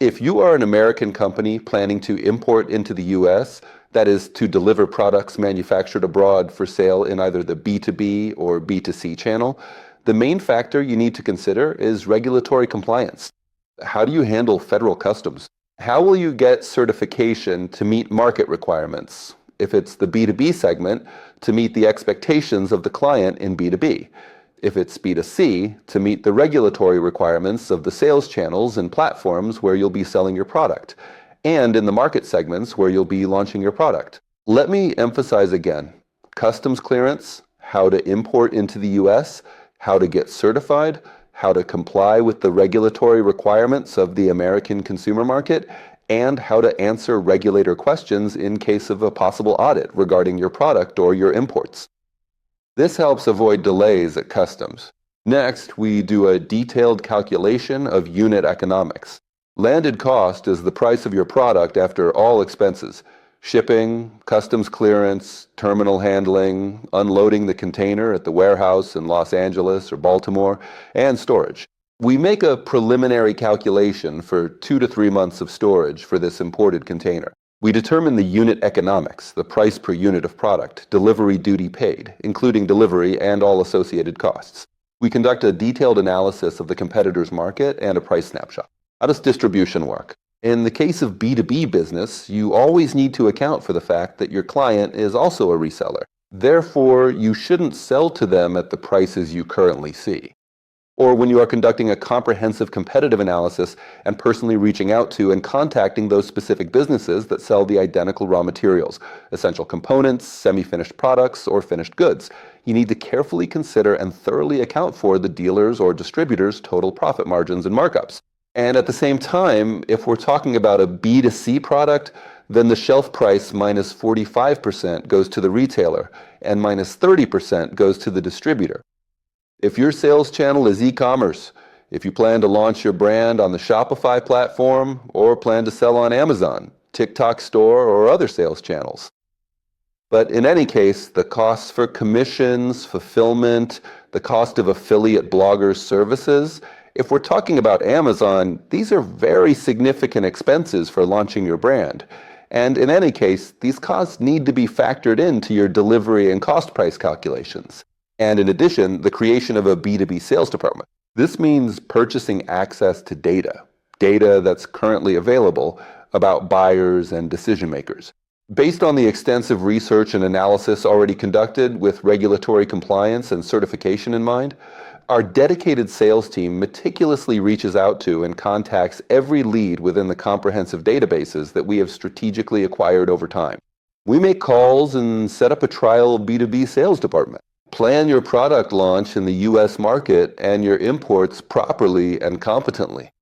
If you are an American company planning to import into the US, that is to deliver products manufactured abroad for sale in either the B2B or B2C channel, the main factor you need to consider is regulatory compliance. How do you handle federal customs? How will you get certification to meet market requirements? If it's the B2B segment, to meet the expectations of the client in B2B. If it's B2C, to meet the regulatory requirements of the sales channels and platforms where you'll be selling your product, and in the market segments where you'll be launching your product. Let me emphasize again, customs clearance, how to import into the US, how to get certified, how to comply with the regulatory requirements of the American consumer market, and how to answer regulator questions in case of a possible audit regarding your product or your imports. This helps avoid delays at customs. Next, we do a detailed calculation of unit economics. Landed cost is the price of your product after all expenses: shipping, customs clearance, terminal handling, unloading the container at the warehouse in Los Angeles or Baltimore, and storage. We make a preliminary calculation for 2 to 3 months of storage for this imported container. We determine the unit economics, the price per unit of product, delivery duty paid, including delivery and all associated costs. We conduct a detailed analysis of the competitor's market and a price snapshot. How does distribution work? In the case of B2B business, you always need to account for the fact that your client is also a reseller. Therefore, you shouldn't sell to them at the prices you currently see. Or when you are conducting a comprehensive competitive analysis and personally reaching out to and contacting those specific businesses that sell the identical raw materials, essential components, semi-finished products, or finished goods, you need to carefully consider and thoroughly account for the dealers' or distributors' total profit margins and markups. And at the same time, if we're talking about a B2C product, then the shelf price minus 45% goes to the retailer and minus 30% goes to the distributor. If your sales channel is e-commerce, if you plan to launch your brand on the Shopify platform or plan to sell on Amazon, TikTok store, or other sales channels. But in any case, the costs for commissions, fulfillment, the cost of affiliate bloggers' services, if we're talking about Amazon, these are very significant expenses for launching your brand. And in any case, these costs need to be factored into your delivery and cost price calculations. And in addition, the creation of a B2B sales department. This means purchasing access to data that's currently available about buyers and decision makers. Based on the extensive research and analysis already conducted with regulatory compliance and certification in mind, our dedicated sales team meticulously reaches out to and contacts every lead within the comprehensive databases that we have strategically acquired over time. We make calls and set up a trial B2B sales department. Plan your product launch in the US market and your imports properly and competently.